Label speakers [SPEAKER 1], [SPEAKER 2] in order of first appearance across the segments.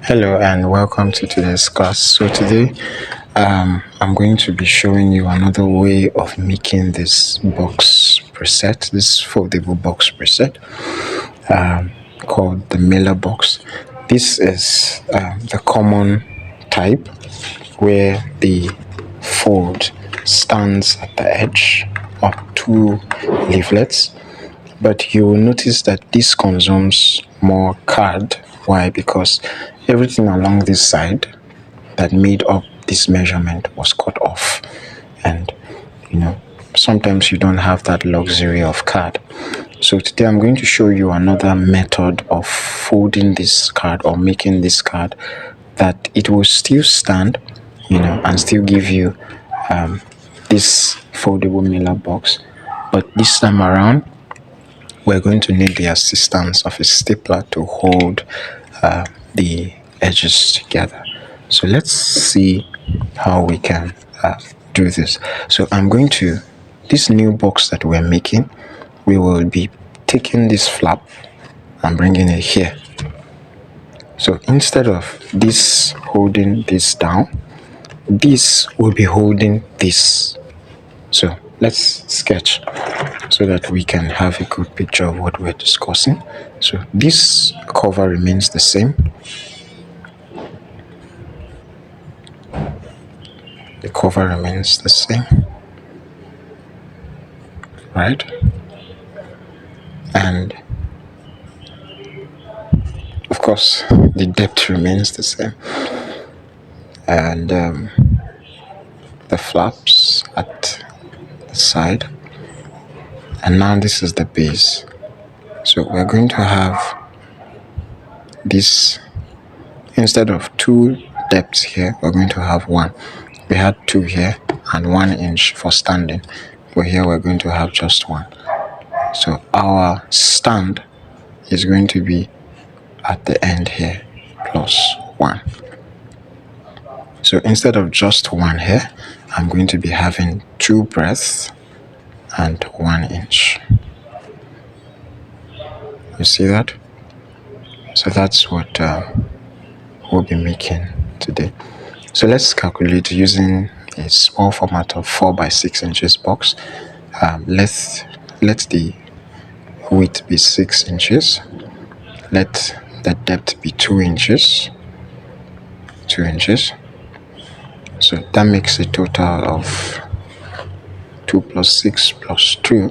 [SPEAKER 1] Hello and welcome to today's class. So today I'm going to be showing you another way of making this box preset, this foldable box preset called the mailer box. This is the common type where the fold stands at the edge of two leaflets, but you will notice that this consumes more card. Why? Because everything along this side that made up this measurement was cut off, and sometimes you don't have that luxury of card. So today I'm going to show you another method of folding this card or making this card that it will still stand, and still give you this foldable mailer box. But this time around, we're going to need the assistance of a stapler to hold the edges together. So let's see how we can do this. So I'm going to, this new box that we're making, we will be taking this flap and bringing it here. So instead of this holding this down, this will be holding this. So let's sketch so that we can have a good picture of what we're discussing. So this cover remains the same. The cover remains the same, right? And of course, the depth remains the same. And the flaps at the side. And now this is the base. So we're going to have this, instead of two depths here, we're going to have one. We had two here and 1 inch for standing, but here we're going to have just one. So our stand is going to be at the end here plus 1. So instead of just 1 here, I'm going to be having 2 breadths and 1 inch. You see that? So that's what we'll be making today. So let's calculate using a small format of 4 by 6 inches box. Let the width be 6 inches. Let the depth be 2 inches. 2 inches. So that makes a total of 2 plus 6 plus 2.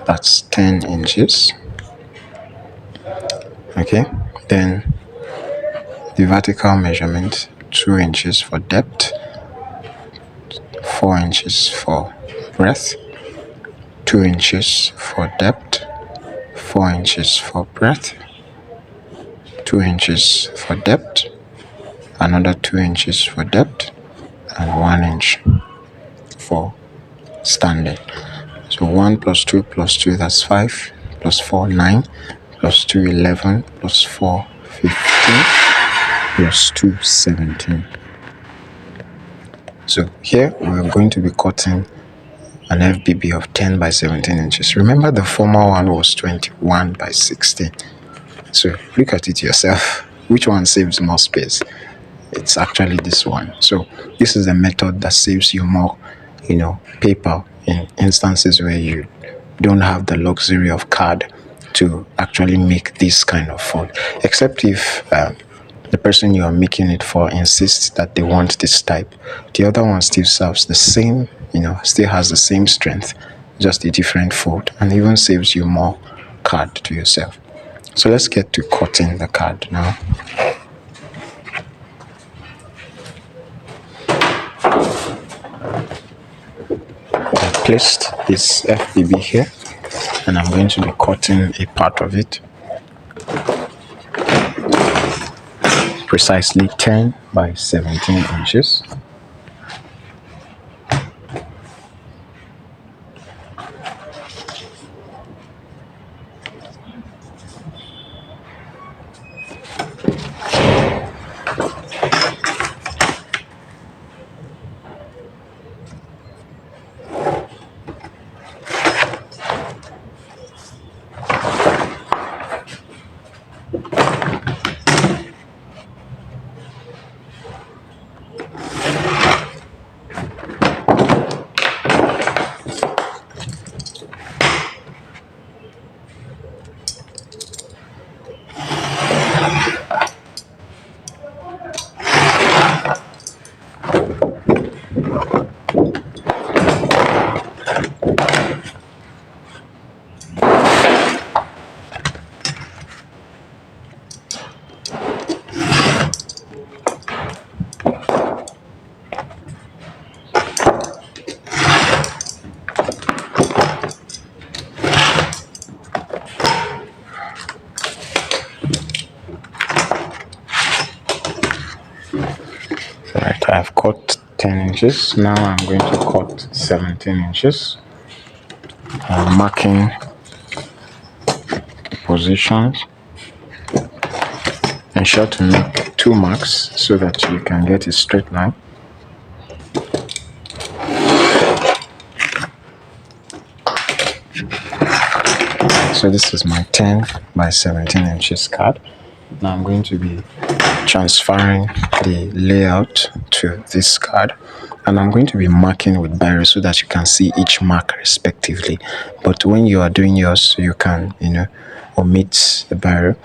[SPEAKER 1] That's 10 inches. Okay, then the vertical measurement, 2 inches for depth, 4 inches for breadth, 2 inches for depth, 4 inches for breadth, 2 inches for depth, another 2 inches for depth, and 1 inch for standing. So 1 plus 2 plus 2, that's 5, plus 4, 9, plus 2, 11, plus 4, 15, plus 2, 17. So here we're going to be cutting an FBB of 10 by 17 inches. Remember the former one was 21 by 16. So look at it yourself. Which one saves more space? It's actually this one. So this is a method that saves you more, paper in instances where you don't have the luxury of card to actually make this kind of fold, except if the person you are making it for insists that they want this type. The other one still serves the same, still has the same strength, just a different fold, and even saves you more card to yourself. So let's get to cutting the card now. I placed this FBB here, and I'm going to be cutting a part of it, precisely 10 by 17 inches. I've cut 10 inches. Now I'm going to cut 17 inches. I'm marking positions. Ensure to make 2 marks so that you can get a straight line. So this is my 10 by 17 inches card. Now I'm going to be transferring the layout to this card, and I'm going to be marking with biro so that you can see each mark respectively. But when you are doing yours, you can omit the biro.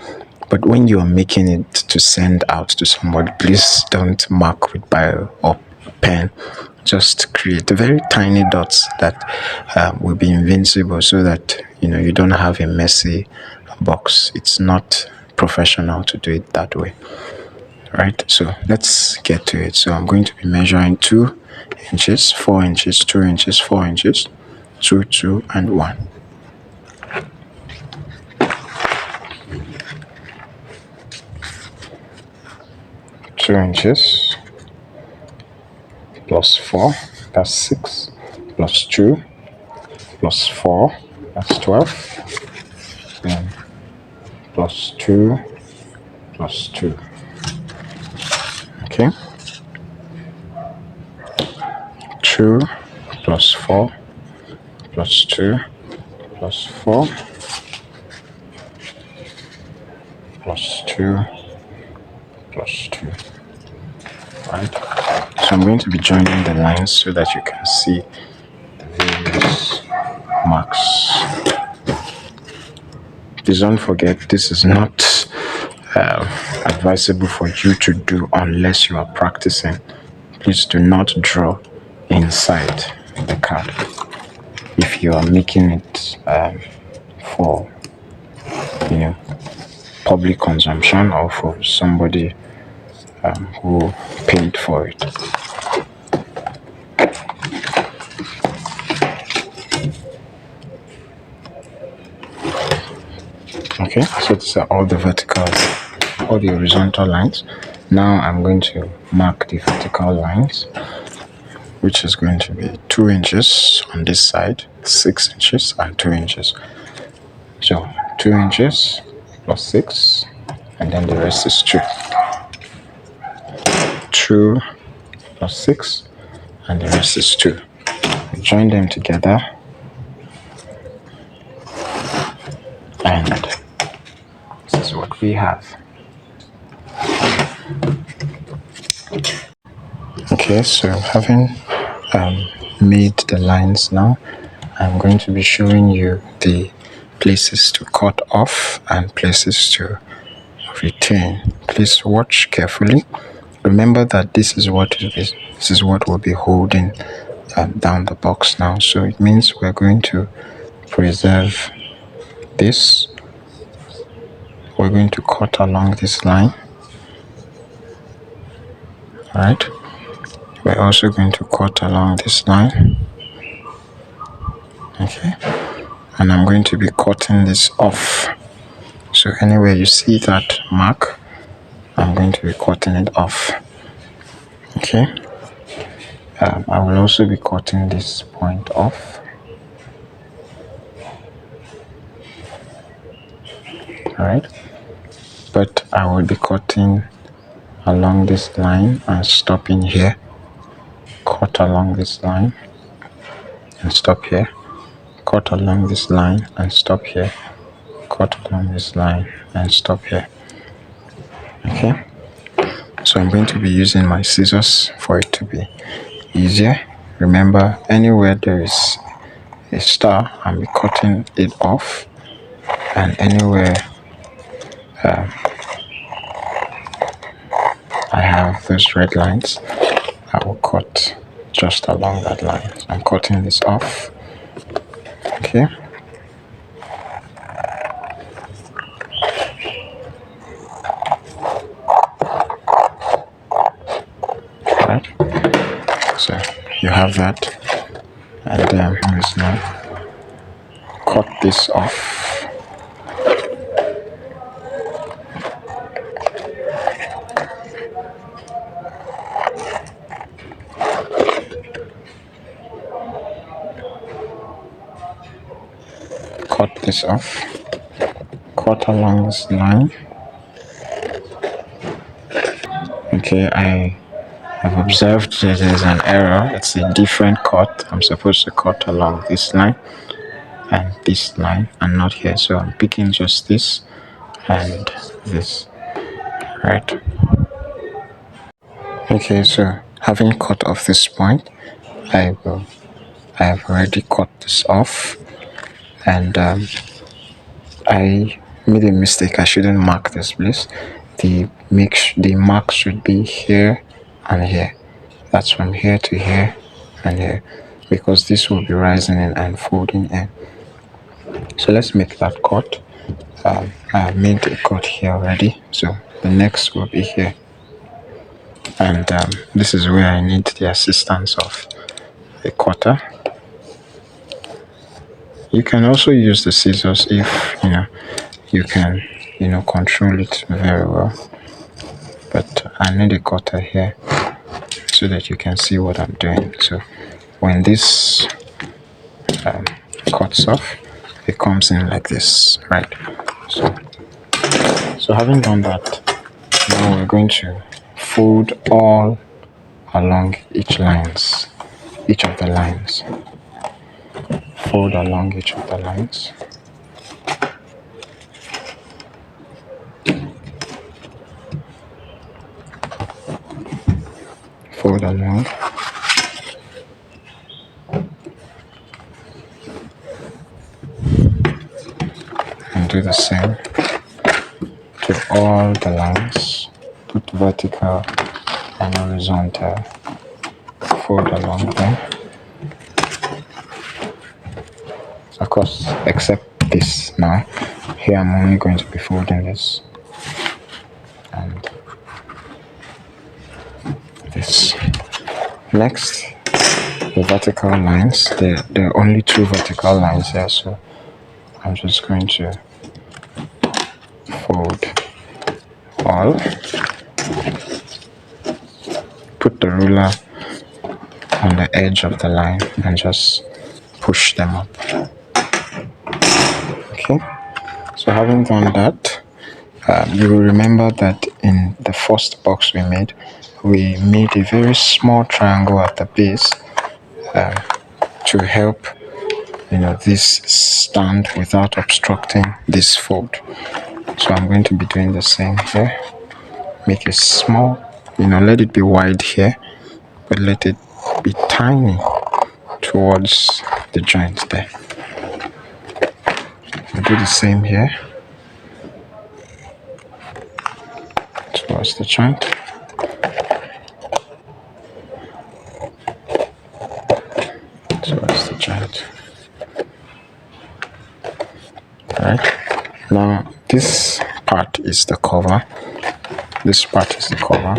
[SPEAKER 1] But when you are making it to send out to somebody, please don't mark with biro or pen. Just create very tiny dots that will be invincible so that you don't have a messy box. It's not professional to do it that way. Right, so let's get to it. So I'm going to be measuring 2 inches, 4 inches, 2 inches, 4 inches, 2, 2, and 1. Two inches plus 4, that's 6, plus 2 plus 4, that's 12, then plus 2 plus 2. Okay, 2 plus 4 plus 2 plus 4 plus 2 plus 2. Right, so I'm going to be joining the lines so that you can see the various marks. Please don't forget, this is not advisable for you to do unless you are practicing. Please do not draw inside the card if you are making it for public consumption or for somebody who paid for it. Okay, so these are all the all the horizontal lines. Now I'm going to mark the vertical lines, which is going to be 2 inches on this side, 6 inches, and 2 inches. So 2 inches plus 6, and then the rest is 2. 2 plus 6, and the rest is 2. We join them together, and this is what we have. Okay, so having made the lines now, I'm going to be showing you the places to cut off and places to retain. Please watch carefully. Remember that this is what will be holding down the box now. So it means we're going to preserve this. We're going to cut along this line. All right. We're also going to cut along this line. Okay. And I'm going to be cutting this off. So anywhere you see that mark, I'm going to be cutting it off. Okay. I will also be cutting this point off. Alright. But I will be cutting along this line and stopping here. Cut along this line and stop here. Cut along this line and stop here. Cut along this line and stop here. Okay. So I'm going to be using my scissors for it to be easier. Remember, anywhere there is a star, I'm cutting it off, and anywhere I have those red lines, I will cut just along that line. I'm cutting this off. Okay. Right. So you have that, and then let's now cut this off. this off. Cut along this line. Okay, I have observed that there's an error. It's a different cut. I'm supposed to cut along this line and this line and not here. So I'm picking just this and this, right? Okay, so having cut off this point, I have already cut this off, and I made a mistake. I shouldn't mark this place. The mark should be here and here. That's from here to here and here, because this will be rising in and folding in. So let's make that cut. I have made a cut here already, so the next will be here, and this is where I need the assistance of a cutter. You can also use the scissors if you can control it very well, but I need a cutter here so that you can see what I'm doing. So when this cuts off, it comes in like this, right? So having done that, now we're going to fold all along each of the lines. Fold along each of the lines. Fold along. And do the same to all the lines. Put vertical and horizontal. Fold along them. Of course, except this now. Here I'm only going to be folding this and this. Next, the vertical lines. There are only two vertical lines here, so I'm just going to fold all. Put the ruler on the edge of the line and just push them up. Okay, so having done that, you will remember that in the first box we made a very small triangle at the base to help this stand without obstructing this fold. So I'm going to be doing the same here. Make a small, let it be wide here, but let it be tiny towards the joint there. I'll do the same here towards the joint. Towards the joint. Alright. Now this part is the cover. This part is the cover.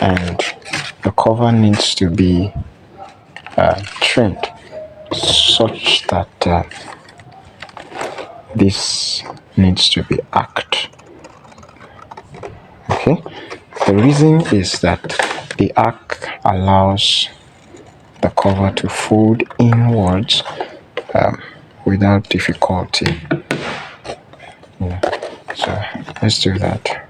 [SPEAKER 1] And the cover needs to be trimmed such that this needs to be arched. Okay, the reason is that the arc allows the cover to fold inwards without difficulty. So let's do that.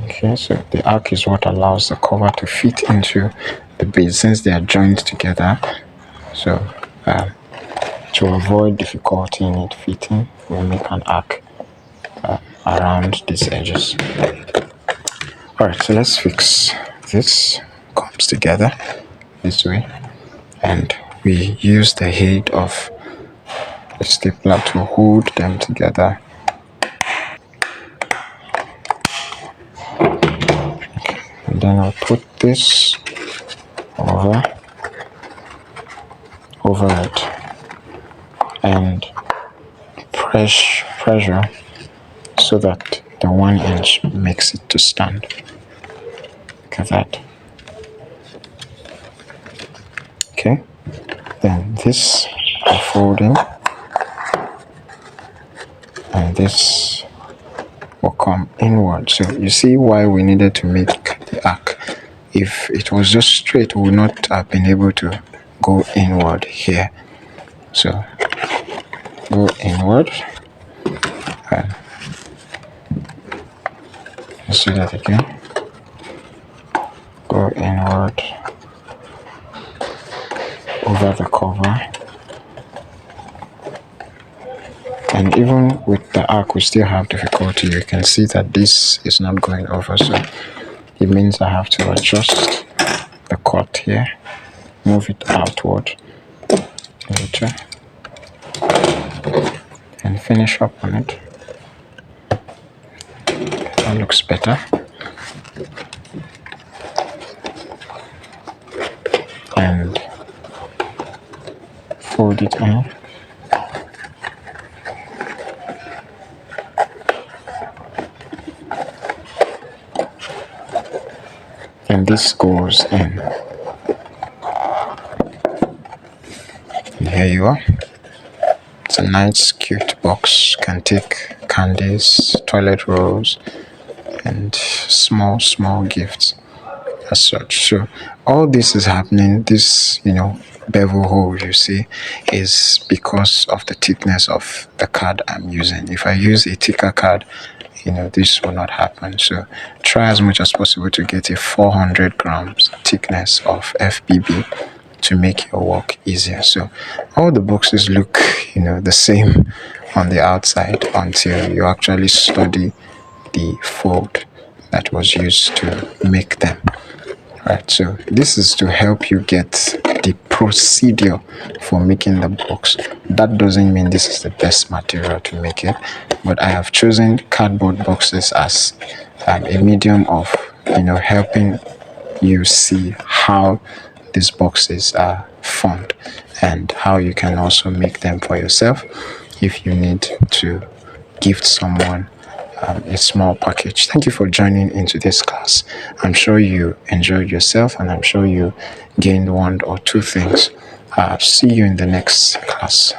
[SPEAKER 1] Okay, so the arc is what allows the cover to fit into the base since they are joined together. So to avoid difficulty in it fitting, we'll make an arc around these edges. Alright, so let's fix this. Comes together this way, and we use the head of the stapler to hold them together. And then I'll put this over it and pressure so that the 1 inch makes it to stand. Look at that. Okay, then this folding and this will come inward. So you see why we needed to make the arc. If it was just straight, we would not have been able to go inward here. So go inward. Let's do that again. Go inward over the cover. And even with the arc, we still have difficulty. You can see that this is not going over, so it means I have to adjust the cut here, move it outward a little, and finish up on it. That looks better. And fold it in. And this goes in. And here you are. It's a nice, cute box. Can take candies, toilet rolls, and small gifts as such. So all this is happening. This, bevel hole you see is because of the thickness of the card I'm using. If I use a thicker card, this will not happen. So try as much as possible to get a 400 grams thickness of FBB to make your work easier. So all the boxes look the same on the outside until you actually study the fold that was used to make them. Right, so this is to help you get the procedure for making the box. That doesn't mean this is the best material to make it, but I have chosen cardboard boxes as a medium of helping you see how these boxes are formed and how you can also make them for yourself if you need to gift someone a small package. Thank you for joining into this class. I'm sure you enjoyed yourself, and I'm sure you gained one or two things. See you in the next class.